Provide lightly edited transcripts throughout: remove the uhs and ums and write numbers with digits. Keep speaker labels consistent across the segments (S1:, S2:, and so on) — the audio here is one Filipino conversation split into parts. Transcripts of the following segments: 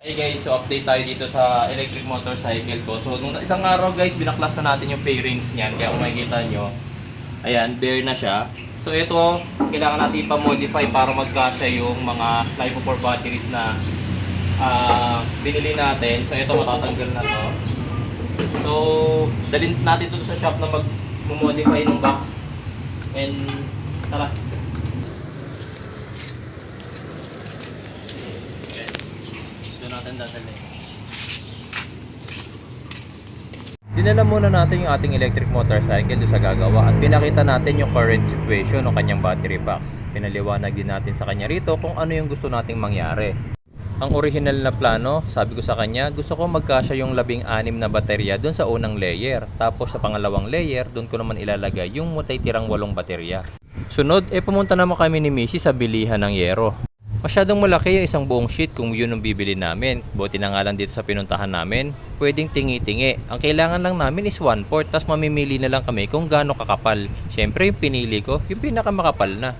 S1: Hey guys, so update tayo dito sa electric motorcycle ko. So nung isang araw guys, binaklas na natin yung fairings niyan. Kaya kung makikita nyo, ayan, bare na siya. So ito, kailangan natin pa-modify para magkasya yung mga LiFePort batteries na binili natin. So ito, matatanggal na to. So dalhin natin dito sa shop na mag-modify ng box. And tara. Natin dadalhin. Dinala muna natin yung ating electric motorcycle doon sa gagawa at pinakita natin yung current situation ng kanyang battery box. Pinaliwanag din natin sa kanya rito kung ano yung gusto nating mangyari. Ang original na plano, sabi ko sa kanya, gusto ko magkasya yung 16 na baterya doon sa unang layer. Tapos sa pangalawang layer, doon ko naman ilalagay yung mutay-tirang 8 baterya. Sunod, pumunta naman kami ni Missy sa bilihan ng yero. Masyadong malaki yung isang buong sheet kung yun ang bibili namin. Buti na nga lang dito sa pinuntahan namin, pwedeng tingi-tingi. Ang kailangan lang namin is 1/4, tas mamimili na lang kami kung gaano kakapal. Siyempre yung pinili ko, yung pinakamakapal na.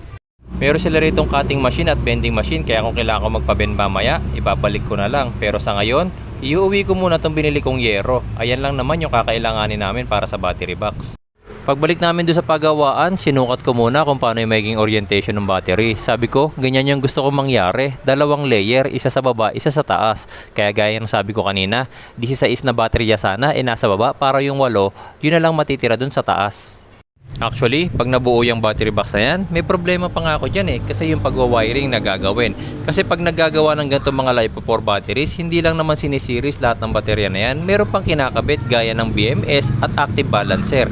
S1: Meron sila ritong cutting machine at bending machine, kaya kung kailangan ko magpa-bend mamaya, ibabalik ko na lang. Pero sa ngayon, iuwi ko muna itong binili kong yero. Ayan lang naman yung kakailanganin namin para sa battery box. Pagbalik namin doon sa pagawaan, sinukat ko muna kung paano yung magiging orientation ng battery. Sabi ko, ganyan yung gusto kong mangyari. 2 layer, isa sa baba, isa sa taas. Kaya gaya ng sabi ko kanina, 16 na baterya sana, nasa baba, para yung 8, yun na lang matitira doon sa taas. Actually, pag nabuo yung battery box na yan, may problema pa nga ako dyan kasi yung pagwa-wiring na gagawin. Kasi pag nagagawa ng ganitong mga LiFePort batteries, hindi lang naman sinisiris lahat ng baterya na yan. Meron pang kinakabit gaya ng BMS at active balancer.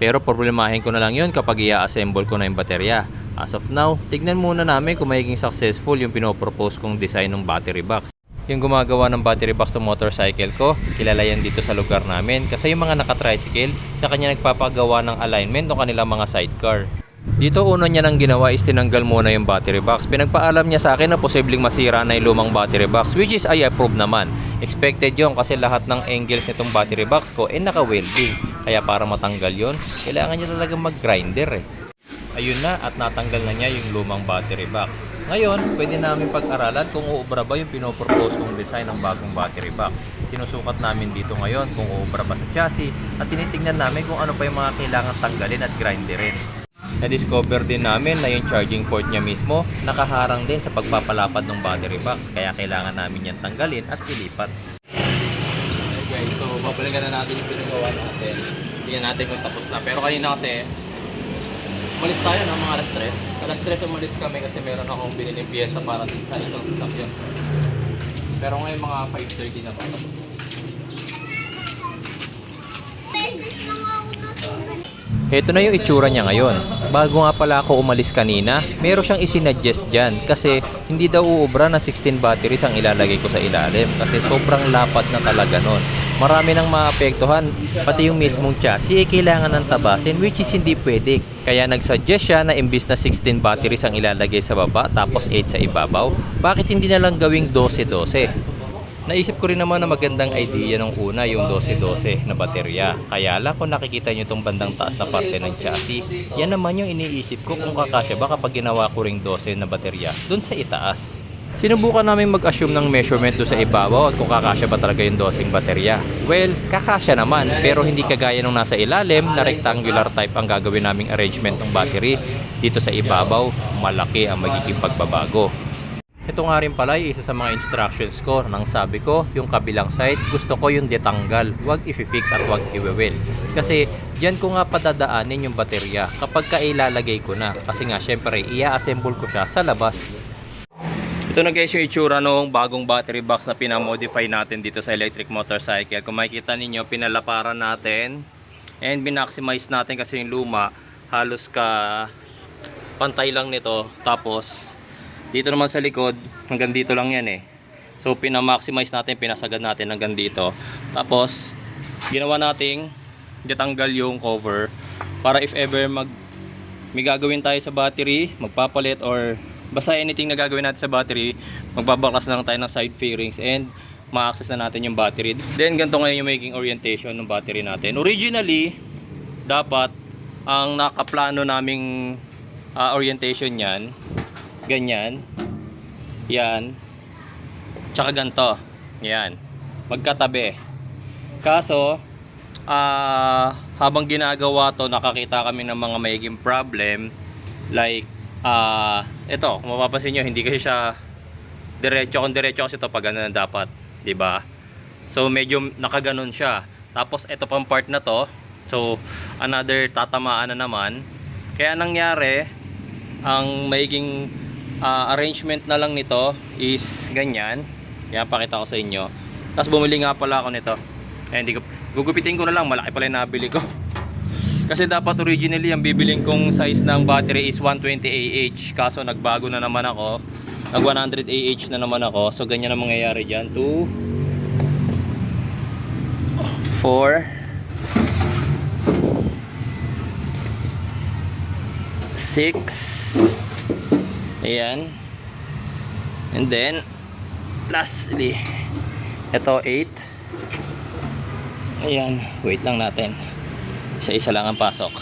S1: Pero problemahin ko na lang yun kapag i-assemble ko na yung baterya. As of now, tignan muna namin kung magiging successful yung pinopropose kong design ng battery box. Yung gumagawa ng battery box ng motorcycle ko, kilala yan dito sa lugar namin kasi yung mga naka-tricycle, sa kanya nagpapagawa ng alignment ng kanilang mga sidecar. Dito una niya nang ginawa is tinanggal muna yung battery box. Pinagpaalam niya sa akin na posibleng masira na yung lumang battery box, which is I approve naman. Expected yun kasi lahat ng angles nitong battery box ko naka-welding. Kaya para matanggal yun, kailangan niya talaga mag-grinder Ayun na, at natanggal na niya yung lumang battery box. Ngayon, pwede namin pag-aralan kung uubra ba yung pinopropose kong design ng bagong battery box. Sinusukat namin dito ngayon kung uubra ba sa chassis at tinitingnan namin kung ano pa yung mga kailangan tanggalin at grinderin. Na-discover din namin na yung charging port niya mismo nakaharang din sa pagpapalapad ng battery box, kaya kailangan namin yan tanggalin at ilipat. Okay guys, so babalikan na natin yung pinagawa natin. Tingnan natin kung tapos na. Pero kanina kasi umalis tayo ng mga alas 3 umalis kami kasi meron akong biniling pyesa para sa isang sasakyan. Pero ngayon mga 5:30 na pa. Ito na yung itsura niya ngayon. Bago nga pala ako umalis kanina, meron siyang isinadjust dyan kasi hindi daw uubra na 16 batteries ang ilalagay ko sa ilalim kasi sobrang lapad na talaga nun. Marami nang maapektuhan, pati yung mismong chassis kailangan ng tabasin, which is hindi pwede. Kaya nagsuggest siya na imbis na 16 batteries ang ilalagay sa baba tapos 8 sa ibabaw, bakit hindi na lang gawing 12-12? Naisip ko rin naman na magandang idea nung una yung 12-12 na baterya. Kaya lang kung nakikita nyo itong bandang taas na parte ng chassis, yan naman yung iniisip ko kung kakasya ba kapag ginawa ko ring 12 na baterya dun sa itaas. Sinubukan namin mag-assume ng measurement doon sa ibabaw at kung kakasya ba talaga yung 12 baterya. Well, kakasya naman pero hindi kagaya nung nasa ilalim na rectangular type ang gagawin naming arrangement ng battery. Dito sa ibabaw, malaki ang magiging pagbabago. Ito nga rin pala yung isa sa mga instructions ko nang sabi ko yung kabilang side gusto ko yung detanggal, wag i-fix at wag i-weld. Kasi dyan ko nga padadaanin yung baterya kapag kailalagay ko na kasi nga syempre i-assemble ko siya sa labas. Ito na guys yung itsura ng bagong battery box na pinamodify natin dito sa electric motorcycle. Kung makikita ninyo, pinalaparan natin and binaximize natin kasi yung luma halos ka pantay lang nito. Tapos dito naman sa likod, hanggang dito lang yan So pinamaximize natin, pinasagad natin hanggang dito. Tapos ginawa nating detanggal yung cover para if ever may gagawin tayo sa battery, magpapalit or basta anything na gagawin natin sa battery, magbabaklas lang tayo ng side fairings and ma-access na natin yung battery. Then ganito ngayon yung making orientation ng battery natin. Originally, dapat ang nakaplano naming orientation yan ganyan yan, tsaka ganito. Yan. Magkatabi. Kaso, habang ginagawa to, nakakita kami ng mga mayiging problem. Like, ito, kung mapapansin nyo, hindi kasi siya diretso. Kung diretso kasi ito, pag ganun dapat. 'Di ba? So, medyo nakaganon siya. Tapos, ito pang part na to. So, another tatamaan na naman. Kaya nangyari, ang magiging arrangement na lang nito is ganyan. Yan, pakita ko sa inyo. Tapos, bumili nga pala ako nito. Eh, hindi ko, gugupitin ko na lang. Malaki pala yung nabili ko. Kasi dapat originally, ang bibiling kong size ng battery is 120 Ah. Kaso, nagbago na naman ako. Nag 100 Ah na naman ako. So, ganyan ang mangyayari dyan. 2, 4, 6. Ayan. And then, lastly, ito 8. Ayan. Wait lang natin. Isa-isa lang ang pasok.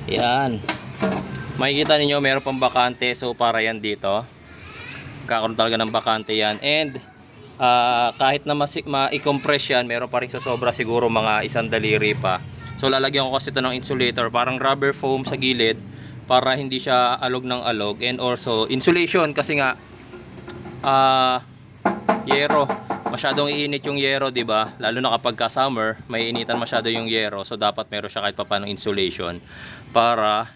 S1: Ayan. Makikita ninyo, meron pang bakante. So, para yan dito. Kakaroon talaga ng bakante yan. And, kahit na ma-i-compress yan, meron pa rin sa sobra siguro mga 1 daliri pa. So, lalagyan ko kasi ito ng insulator. Parang rubber foam sa gilid para hindi siya alog ng alog. And also, insulation kasi nga, yero. Masyadong iinit yung yero, di ba? Lalo na kapag ka summer, may initan masyado yung yero. So, dapat meron siya kahit paano insulation para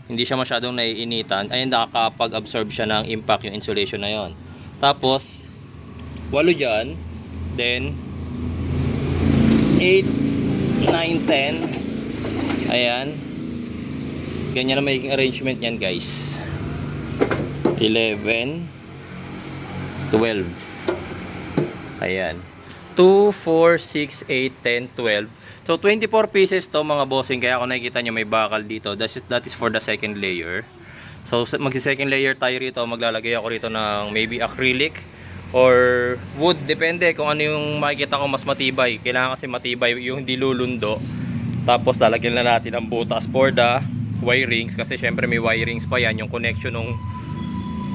S1: hindi siya masyadong naiinitan. Ay, nakakapag-absorb siya ng impact yung insulation na yon. Tapos, 8 dyan. Then, 8, 9, 10. Ayan. Ganyan na magiging arrangement yan, guys. 11, 12. Ayan. 2, 4, 6, 8, 10, 12. So, 24 pieces to mga bossing. Kaya kung nakikita nyo may bakal dito, that is for the second layer. So, magsi-second layer tayo rito. Maglalagay ako rito ng maybe acrylic or wood. Depende kung ano yung makikita ko mas matibay. Kailangan kasi matibay yung hindi lulundo. Tapos, lalagyan na natin ang butas for the wirings. Kasi syempre may wirings pa yan. Yung connection nung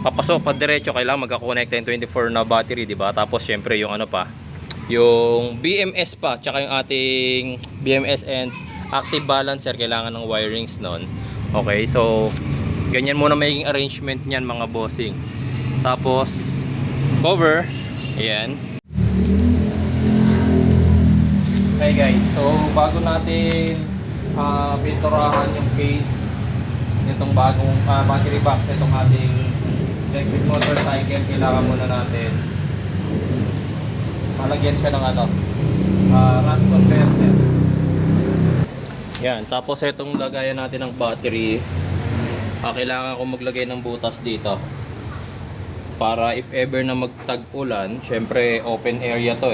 S1: papasok pa diretso, kailangan magkakonekta yung 24 na battery, diba? Tapos, syempre yung ano pa, yung BMS pa, tsaka yung ating BMS and active balancer, kailangan ng wirings nun. Okay, so ganyan muna magiging arrangement niyan mga bossing. Tapos cover, ayan. Okay guys, so bago natin pinturahan yung case nitong bagong battery box nitong ating electric motorcycle, kailangan muna natin malagyan siya ng ano, rust converter. Yan, tapos itong lagayan natin ng battery, kailangan ko maglagay ng butas dito para if ever na magtag-ulan, syempre open area to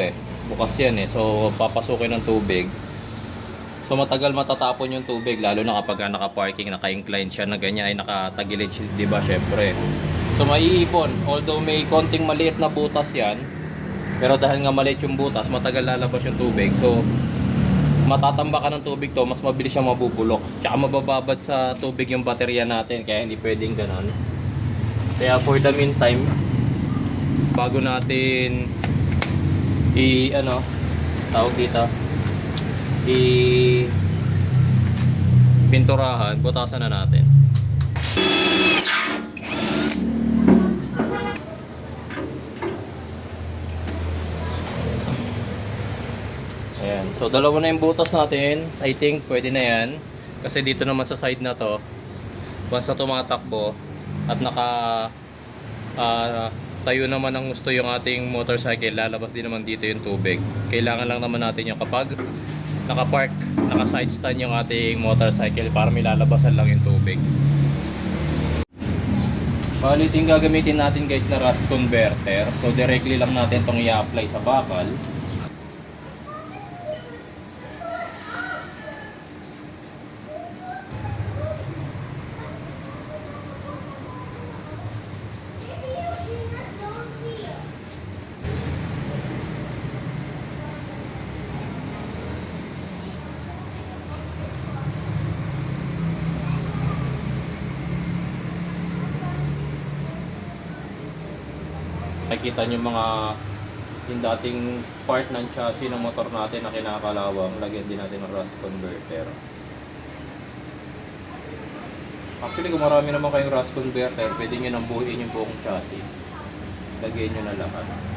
S1: bukas yan so papasukin ng tubig. So matagal matatapon yung tubig, lalo na kapag naka-parking, naka-incline siya na ganyan, ay nakatagilid siya, diba, syempre. So maiipon, although may konting maliit na butas yan, pero dahil nga maliit yung butas, matagal lalabas yung tubig. So, matatamba ka ng tubig to, mas mabilis siyang mabubulok. Tsaka mabababad sa tubig yung baterya natin, kaya hindi pwedeng ganon. Kaya for the meantime, bago natin tawag dito, pinturahan, butasan na natin. Ayan. So, dalawa na yung butas natin. I think pwede na yan. Kasi dito naman sa side na to, once na tumatakbo at tayo naman ang gusto yung ating motorcycle, lalabas din naman dito yung tubig. Kailangan lang naman natin yung kapag naka-park, naka-side stand yung ating motorcycle para may lalabasan lang yung tubig. Palitin gagamitin natin guys na rust converter. So, directly lang natin itong i-apply sa bakal. makikita nyo yung dating part ng chassis ng motor natin na kinakalawang, lagyan din natin ng rust converter. Actually, kung marami naman kayong rust converter, pwede nyo nang buuin yung buong chassis. Lagyan nyo na lahat.